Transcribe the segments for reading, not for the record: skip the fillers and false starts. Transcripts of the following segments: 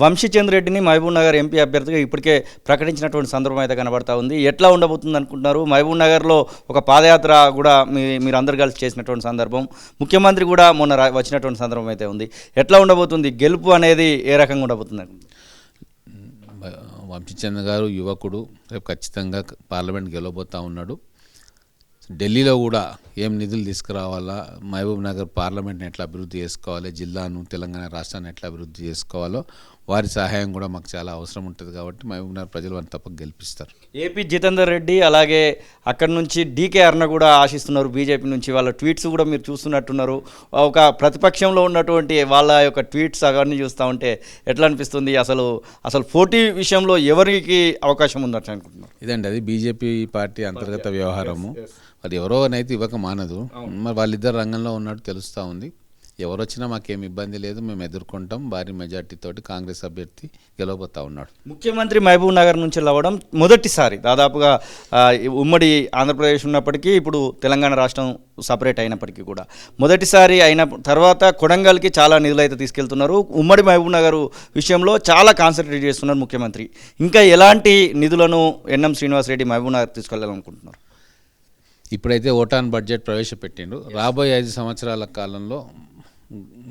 వంశీచంద్ర రెడ్డిని మహబూబ్ నగర్ ఎంపీ అభ్యర్థిగా ఇప్పటికే ప్రకటించినటువంటి సందర్భం అయితే కనబడతా ఉంది. ఎట్లా ఉండబోతుంది అనుకుంటున్నారు? మహబూబ్ నగర్లో ఒక పాదయాత్ర కూడా మీరు అందరు కలిసి చేసినటువంటి సందర్భం, ముఖ్యమంత్రి కూడా మొన్న వచ్చినటువంటి సందర్భం అయితే ఉంది. ఎట్లా ఉండబోతుంది గెలుపు అనేది, ఏ రకంగా ఉండబోతుంది? వంశీచంద్ర గారు యువకుడు, రేపు ఖచ్చితంగా పార్లమెంట్ గెలవబోతూ ఉన్నాడు. ఢిల్లీలో కూడా ఏం నిధులు తీసుకురావాలా, మహబూబ్ నగర్ పార్లమెంట్ని ఎట్లా అభివృద్ధి చేసుకోవాలి, జిల్లాను తెలంగాణ రాష్ట్రాన్ని ఎట్లా అభివృద్ధి చేసుకోవాలో వారి సహాయం కూడా మాకు చాలా అవసరం ఉంటుంది. కాబట్టి మహబూబ్ నగర్ ప్రజలు వారిని తప్పక గెలిపిస్తారు. ఏపీ జితేందర్ రెడ్డి అలాగే అక్కడి నుంచి డీకే అరుణ కూడా ఆశిస్తున్నారు బీజేపీ నుంచి. వాళ్ళ ట్వీట్స్ కూడా మీరు చూస్తున్నట్టున్నారు. ఒక ప్రతిపక్షంలో ఉన్నటువంటి వాళ్ళ యొక్క ట్వీట్స్ అవన్నీ చూస్తూ ఉంటే ఎట్లా అనిపిస్తుంది? అసలు పోటీ విషయంలో ఎవరికి అవకాశం ఉన్నట్టు అనుకుంటున్నారు? ఇదండి, అది బీజేపీ పార్టీ అంతర్గత వ్యవహారము. అది ఎవరో అయితే ఇవ్వక మానదు. మరి వాళ్ళిద్దరు రంగంలో ఉన్నట్టు తెలుస్తూ ఉంది. ఎవరు వచ్చినా మాకేం ఇబ్బంది లేదు, మేము ఎదుర్కొంటాం. భారీ మెజార్టీతోటి కాంగ్రెస్ అభ్యర్థి గెలవబోతా ఉన్నాడు. ముఖ్యమంత్రి మహబూబ్ నగర్ నుంచి రావడం మొదటిసారి దాదాపుగా ఉమ్మడి ఆంధ్రప్రదేశ్ ఉన్నప్పటికీ, ఇప్పుడు తెలంగాణ రాష్ట్రం సపరేట్ అయినప్పటికీ కూడా మొదటిసారి అయిన తర్వాత కొడంగల్కి చాలా నిధులు అయితే తీసుకెళ్తున్నారు. ఉమ్మడి మహబూబ్ నగర్ విషయంలో చాలా కాన్సన్ట్రేట్ చేస్తున్నారు ముఖ్యమంత్రి. ఇంకా ఎలాంటి నిధులను ఎన్ఎం శ్రీనివాసరెడ్డి మహబూబ్ నగర్ తీసుకెళ్లాలనుకుంటున్నారు? ఇప్పుడైతే ఓటాన్ బడ్జెట్ ప్రవేశపెట్టిండు. రాబోయే 5 సంవత్సరాల కాలంలో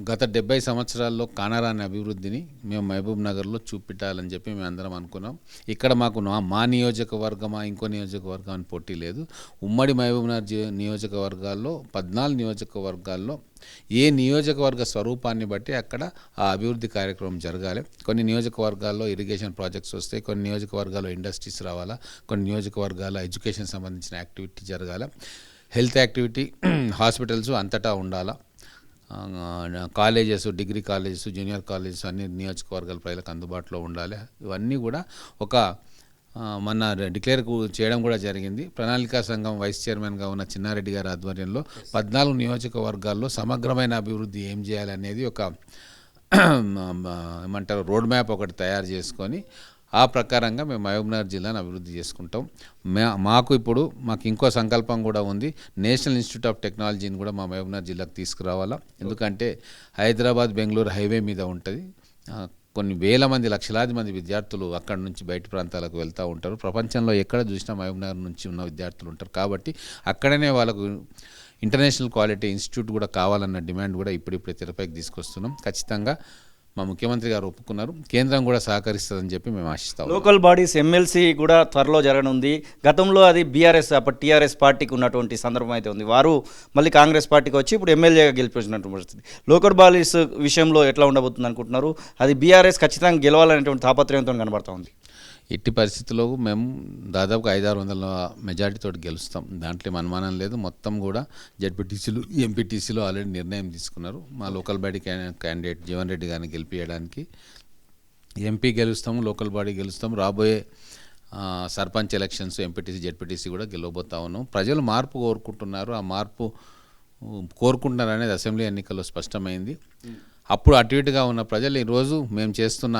గత 70 సంవత్సరాల్లో కానరాని అభివృద్ధిని మేము మహబూబ్ నగర్లో చూపెట్టాలని చెప్పి మేము అందరం అనుకున్నాం. ఇక్కడ మాకు మా నియోజకవర్గమా ఇంకో నియోజకవర్గం అని పోటీ లేదు. ఉమ్మడి మహబూబ్ నగర్ నియోజకవర్గాల్లో 14 నియోజకవర్గాల్లో ఏ నియోజకవర్గ స్వరూపాన్ని బట్టి అక్కడ ఆ అభివృద్ధి కార్యక్రమం జరగాలి. కొన్ని నియోజకవర్గాల్లో ఇరిగేషన్ ప్రాజెక్ట్స్ వస్తాయి, కొన్ని నియోజకవర్గాల్లో ఇండస్ట్రీస్ రావాలా, కొన్ని నియోజకవర్గాల్లో ఎడ్యుకేషన్ సంబంధించిన యాక్టివిటీ జరగాలి, హెల్త్ యాక్టివిటీ, హాస్పిటల్స్ అంతటా ఉండాలా, colleges, degree colleges, junior colleges అన్ని నియోజకవర్గాల ప్రజలకు అందుబాటులో ఉండాలి. ఇవన్నీ కూడా ఒక మొన్న డిక్లేర్ చేయడం కూడా జరిగింది. ప్రణాళికా సంఘం వైస్ చైర్మన్గా ఉన్న చిన్నారెడ్డి గారి ఆధ్వర్యంలో 14 నియోజకవర్గాల్లో సమగ్రమైన అభివృద్ధి ఏం చేయాలనేది ఒక ఏమంటారు రోడ్ మ్యాప్ ఒకటి తయారు చేసుకొని ఆ ప్రకారంగా మేము మహబూబ్ నగర్ జిల్లాను అభివృద్ధి చేసుకుంటాం. మాకు ఇంకో సంకల్పం కూడా ఉంది. నేషనల్ ఇన్స్టిట్యూట్ ఆఫ్ టెక్నాలజీని కూడా మా మహబూబ్ నగర్ జిల్లాకు తీసుకురావాలా. ఎందుకంటే హైదరాబాద్, బెంగళూరు హైవే మీద ఉంటుంది. కొన్ని వేల మంది, లక్షలాది మంది విద్యార్థులు అక్కడి నుంచి బయట ప్రాంతాలకు వెళ్తూ ఉంటారు. ప్రపంచంలో ఎక్కడ చూసినా మహబూబ్ నగర్ నుంచి ఉన్న విద్యార్థులు ఉంటారు. కాబట్టి అక్కడనే వాళ్ళకు ఇంటర్నేషనల్ క్వాలిటీ ఇన్స్టిట్యూట్ కూడా కావాలన్న డిమాండ్ కూడా ఇప్పుడిప్పుడే తెరపైకి తీసుకొస్తున్నాం. ఖచ్చితంగా మా ముఖ్యమంత్రి గారు ఒప్పుకున్నారు. కేంద్రం కూడా సహకరిస్తుందని చెప్పి మేము ఆశిస్తాం. లోకల్ బాడీస్ ఎమ్మెల్సీ కూడా త్వరలో జరగనుంది. గతంలో అది బీఆర్ఎస్, అప్పుడు టీఆర్ఎస్ పార్టీకి ఉన్నటువంటి సందర్భం అయితే ఉంది. వారు మళ్ళీ కాంగ్రెస్ పార్టీకి వచ్చి ఇప్పుడు ఎమ్మెల్యేగా గెలిపించినటువంటి పరిస్థితి. లోకల్ బాడీస్ విషయంలో ఎట్లా ఉండబోతుంది అనుకుంటున్నారు? అది బీఆర్ఎస్ ఖచ్చితంగా గెలవాలనేటువంటి తాపత్రయంతో కనబడతా ఉంది. ఎట్టి పరిస్థితుల్లో మేము దాదాపు 500-600 మెజార్టీతో గెలుస్తాం. దాంట్లో అనుమానం లేదు. మొత్తం కూడా జెడ్పీటీసీలు, ఎంపీటీసీలు ఆల్రెడీ నిర్ణయం తీసుకున్నారు. మా local body candidate Jeevan Reddy గారిని గెలిపించడానికి. ఎంపీ గెలుస్తాము, లోకల్ బాడీ గెలుస్తాము. రాబోయే సర్పంచ్ ఎలక్షన్స్, ఎంపీటీసీ, జెడ్పీటీసీ కూడా గెలవబోతా ఉన్నాం. ప్రజలు మార్పు కోరుకుంటున్నారు. ఆ మార్పు కోరుకుంటున్నారు అనేది అసెంబ్లీ ఎన్నికల్లో స్పష్టమైంది. అప్పుడు అటు ఇటుగా ఉన్న ప్రజలు ఈరోజు మేము చేస్తున్న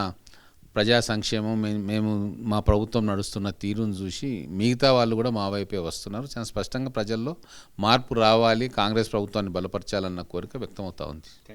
ప్రజా సంక్షేమం, మేము మా ప్రభుత్వం నడుస్తున్న తీరును చూసి మిగతా వాళ్ళు కూడా మా వైపే వస్తున్నారు. చాలా స్పష్టంగా ప్రజల్లో మార్పు రావాలి, కాంగ్రెస్ ప్రభుత్వాన్ని బలపరచాలన్న కోరిక వ్యక్తమవుతా ఉంది.